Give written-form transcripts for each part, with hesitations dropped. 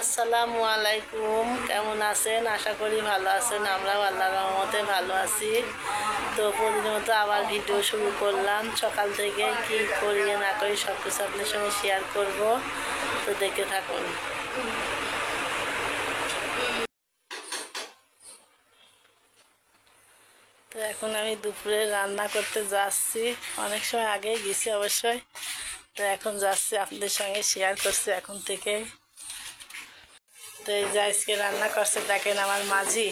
আসসালামু আলাইকুম। কেমন আছেন? আশা করি ভালো আছেন। আমরাও আল্লাহর রহমতে ভালো আছি। তো প্রতিদিনের মতো আবার ভিডিও শুরু করলাম। সকাল থেকে কি করি না করি সব কিছু আপনার সঙ্গে শেয়ার করব, তো দেখতে থাকুন। তো এখন আমি দুপুরে রান্না করতে যাচ্ছি। অনেক সময় আগেই গেছি অবশ্যই, তো এখন যাচ্ছি, আপনাদের সঙ্গে শেয়ার করছি এখন থেকে। তো এই যে আজকে রান্না করছে দেখেন আমার মাঝি,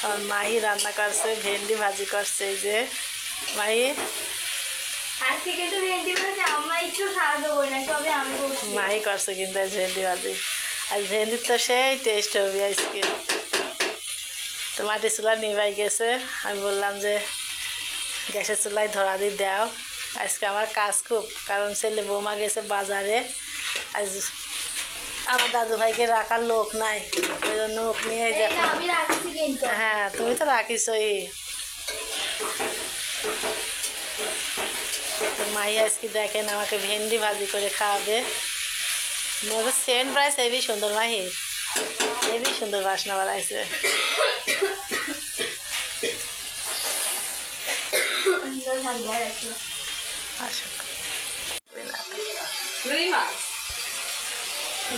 আমার মাহি রান্না করছে, ভেন্ডি ভাজি করছে। এই যে মাহি মাহি করছে কিন্তু ভেন্ডি ভাজি। আর ভেন্ডির তো সেই টেস্ট হবে আজকে। তো মাটি চুলা নিভাই গেছে, আমি বললাম যে গ্যাসের চুলায় ধরা দিয়ে দাও। আজকে আমার কাজ খুব, কারণ ছেলে বৌমা গেছে বাজারে। আজ আমার দাদু ভাইকে রাখার লোক নাই, ওই জন্য লোক নিয়ে দেখো। হ্যাঁ তুমি তো রাখিসই। তো মাই আজকে দেখেন আমাকে ভেন্ডি ভাজি করে খাওয়াবে। সেন্ট প্রাইস হেবি সুন্দর মাহি, হেবি সুন্দর বাসনা বাড়াইছে।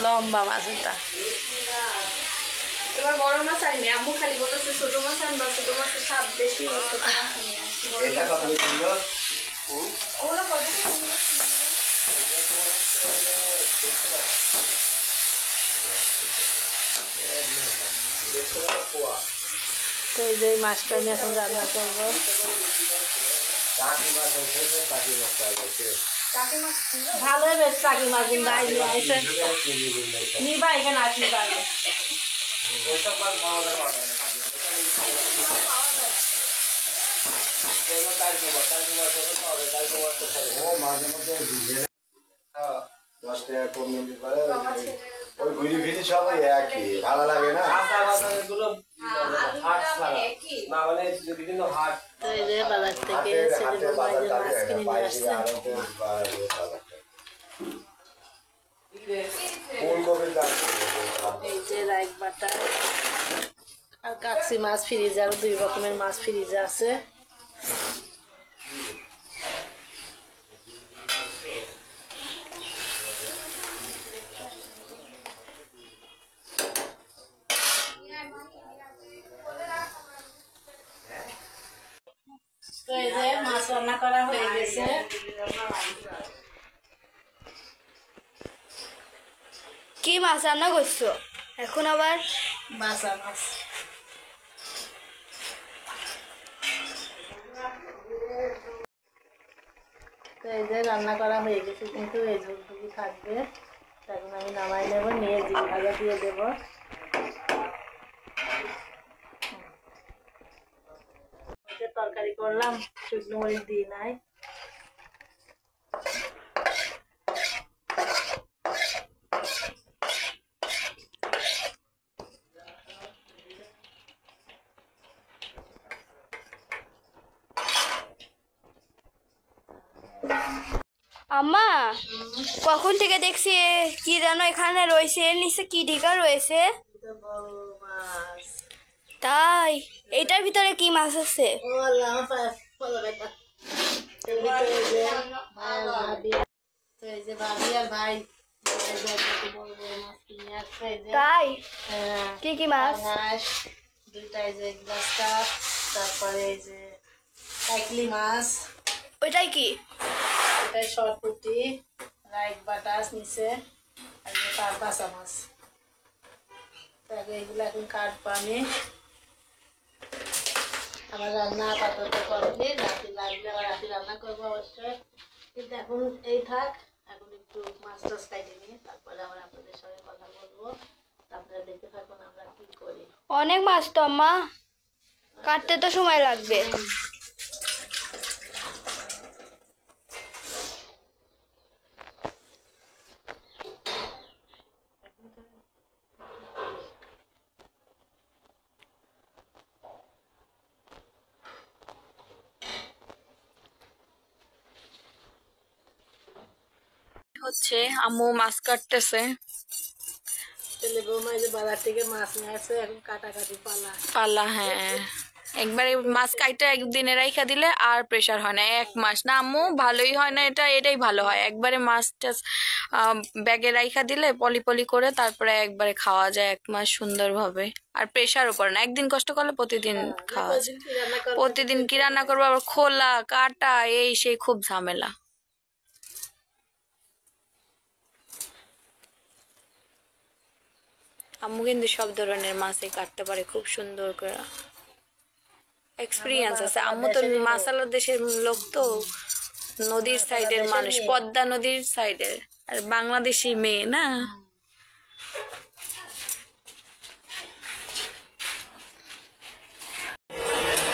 লম্বা মাছ এটা। এবার বড় মাছ আনি, আম্মু খালি বলতেছে ছোট মাছ আনবা, ছোট মাছের স্বাদ বেশি। তো এই যে মাছটা আমি এখন রান্না করবো। ভালোই বেশ টাকি মাছ আইসে নিবা, এখানে আসনি পারবে। ওই ঘুরি ফিরি সবাই একই, ভালো লাগে না। তো এই যে বাজার থেকে ছেলে বৌমা মাছ কিনে নিয়ে আসছে। এই যে রাইক বাটা আর কাকসি মাছ ফ্রিজে, আরো 2 রকমের মাছ ফ্রিজে আছে। তো এই যে মাছ রান্না করা হয়ে গেছে। কি মাছ রান্না করছো এখন আবার? বাসা মাছ। তো এই যে রান্না করা হয়ে গেছে, কিন্তু এই ঝোলটুকু থাকবে। এখন আমি নামাই নেব, নিয়ে জিরা ভাজা দিয়ে দেব। তরকারি করলাম, শুকনো মরিচ দিয়ে নাই। আম্মা কখন থেকে দেখছি কি যেন এখানে রয়েছে, এর নিচে কি ঢিকা রয়েছে। তাই এটার ভিতরে কি মাছ আছে? তাই কি কি মাছ? 2টা এই যে গ্লাস কাপ, তারপরে এই যে কাইকলি মাছ। ওইটাই কি? এটাই শর্টপুটি, রাইক বাটাস নিচে, আর তার বাসা মাছ। তারপরে এগুলো এখন কাটবো আমি। আমার রান্না আপাতত কমপ্লিট, রাতে লাগলে আবার রাতে রান্না করবো অবশ্যই, কিন্তু এখন এই থাক। এখন একটু মাছ টাছ কাটে নিয়ে তারপরে আবার আপনাদের সঙ্গে কথা বলবো। আপনারা দেখতে থাকুন আমরা কি করি। অনেক মাছ তো আম্মা, কাটতে তো সময় লাগবে। হচ্ছে আম্মু মাছ কাটতেছে। ছেলে বৌমা এই যে বাজার থেকে মাছ নিয়ে আসছে, এখন কাটাকাটি পালা। পালা, হ্যাঁ। একবারে মাছ কাইটা একদিনে রাইখা দিলে আর প্রেশার হয় না, 1 মাস না আম্মু, ভালোই হয় না, এটাই ভালো হয়। একবারে মাছটা ব্যাগে রাইখা দিলে পলি পলি করে তারপরে একবারে খাওয়া যায় 1 মাস সুন্দরভাবে। আর প্রেশারও পড়ে না, একদিন কষ্ট করলে প্রতিদিন খাওয়া যায়। কি রান্না করবো? প্রতিদিন কি রান্না করবো, আবার খোলা কাটা এই সেই খুব ঝামেলা। আম্মু কিন্তু সব ধরনের মাছই কাটতে পারে খুব সুন্দর করে, এক্সপিরিয়েন্স আছে। আম্মু তো মাসালা দেশের লোক, তো নদীর সাইডের মানুষ, পদ্মা নদীর সাইডের, আর বাংলাদেশি মেয়ে না।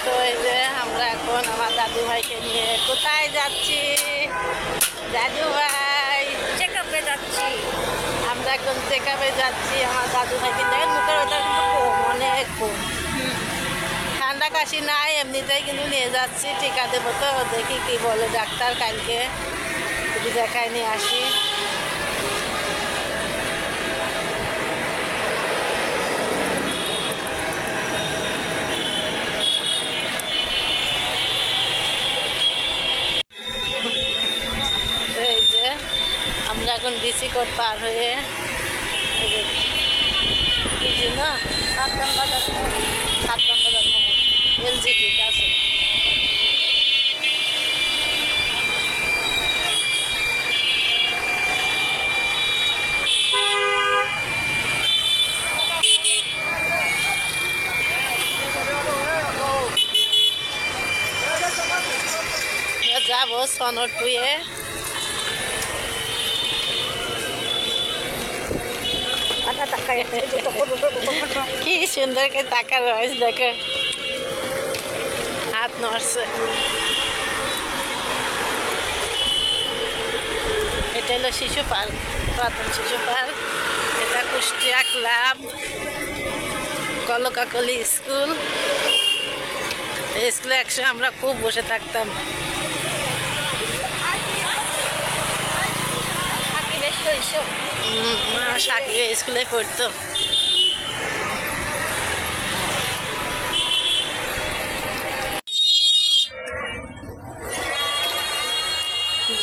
তো এই যে আমরা এখন আমার দাদু ভাইকে নিয়ে কোথায় যাচ্ছি? দাদু ভাই, চেকআপে যাচ্ছি। আমরা এখন চেকআপে যাচ্ছি। আমার দাদু ভাইকে দেখেন মুখের ওটা কিন্তু কম, অনেক কম। ঠান্ডা কাশি নাই, এমনিতেই কিন্তু নিয়ে যাচ্ছি। টিকা দেবো, তো দেখি কি বলে ডাক্তার, কালকে একটু দেখায় নিয়ে আসি। এই যে আমরা এখন ডিসি কোড পার হয়ে সাতগান বাজার এলজিবি আছে। যাবো সনর টুয়ে। কি সুন্দর করে টাকা রয়েছে, দেখে হাত নড়ছে। এটা হলো শিশু পার্ক, পুরাতন শিশু পার্ক। এটা কুষ্টিয়া ক্লাব, কলকাকলি স্কুল। এই স্কুলে একসময় আমরা খুব বসে থাকতাম। সাকিব স্কুলে পড়তো।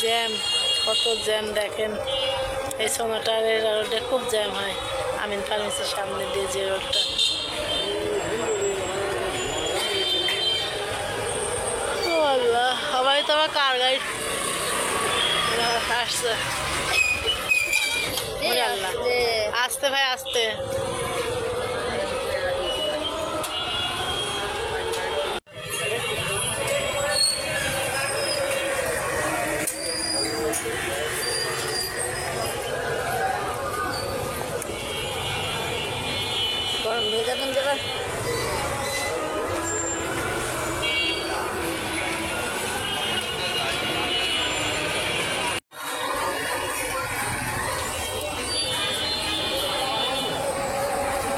জ্যাম, কত জ্যাম দেখেন। এই সোনাটারের রোডে খুব জ্যাম হয়, আমিন ফার্মেসির সামনে দিয়ে যে রোডটা। ও আল্লাহ, সবাই তো আবার কার গাড়ি আসছে। আসতে ভাই, আসতে। গরম হয়ে যাবেন যাবে।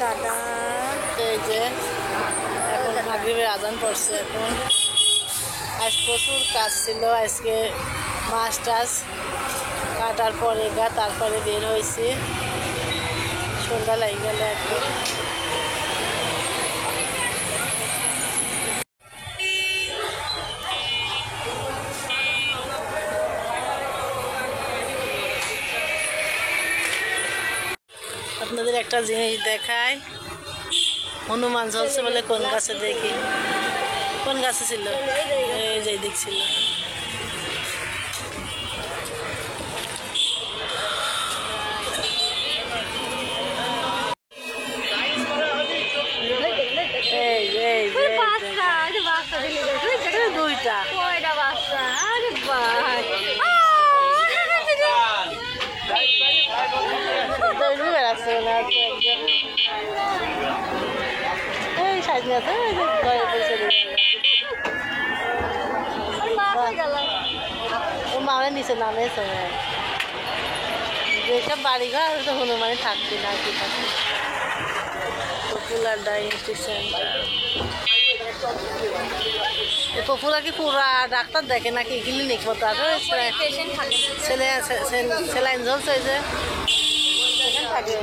দাদা এই যে এখন মাগরিবের আজান পড়ছে। এখন আজ প্রচুর কাজ ছিল, আজকে মাছ টাছ কাটার পরে তারপরে বের হয়েছি। সন্ধ্যা লাগে গেলে একদম। আপনাদের একটা জিনিস দেখায়, হনুমান ঝলছে বলে কোন গাছে দেখি। কোন গাছে ছিল? এই যে দেখছিল। এই যে দুইটা দৌড়ে বেড়াচ্ছে না এই সাইড আছে, ও মামলা নিচে নামেছে। যেসব বাড়িঘর তো হনুমানে থাকবে না, কি থাকে। Popular diagnostic centre. পপুলার কি পুরা ডাক্তার দেখে নাকি ক্লিনিক মতো আছে? সেলাইন ঝলছে যে থাকে।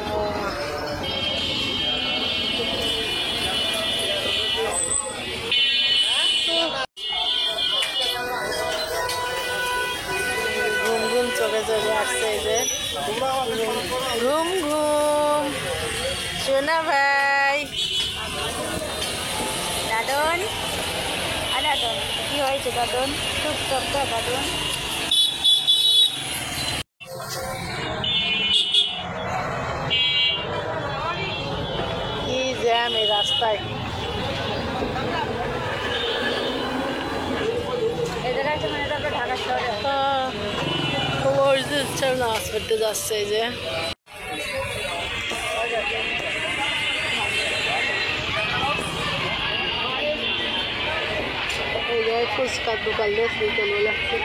সোনা ভাই দাদন দাদন কি হয়েছে দাদন? খুব শব্দ দাদন। কি জ্যাম এই রাস্তায়। এদের আছে মানে তারপরে ঢাকা শহরে ওই যে নাচ করতে যাচ্ছে এই যে ফুচকার দোকান দেখছি কেমন লাগছে।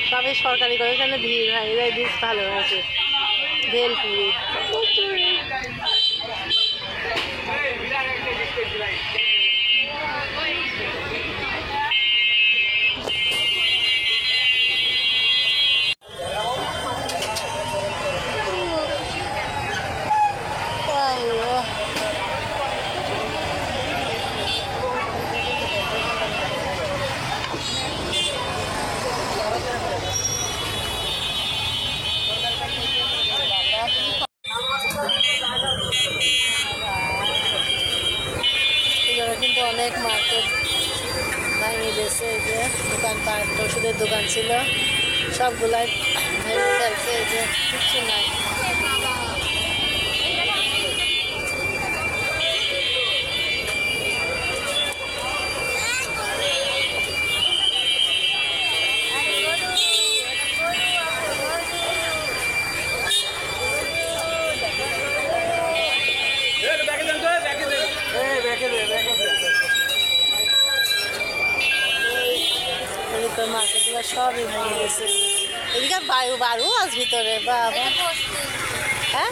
সবই সরকারি করে এখানে ভিড় হয় এদের দিক ভালো হয়েছে ভেলপুরি কিন্তু অনেক মার্কেট ভাঙিয়ে দিয়েছে এই যে দোকানপাট ওষুধের দোকান ছিল সবগুলাই ভেঙে ফেলছে এই যে কিছু নাই। মার্কেটগুলো সবই ভেঙে গেছে এদিকে বারু আজ ভিতরে বাবা হ্যাঁ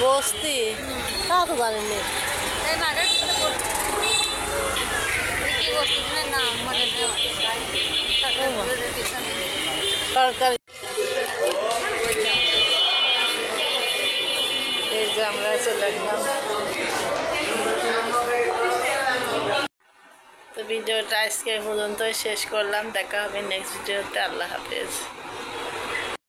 বস্তি তা তো জানেননি সরকারি এই যে আমরা চলে আসলাম। তো ভিডিওটা আজকে পর্যন্তই শেষ করলাম দেখা হবে নেক্সট ভিডিওতে আল্লাহ হাফেজ।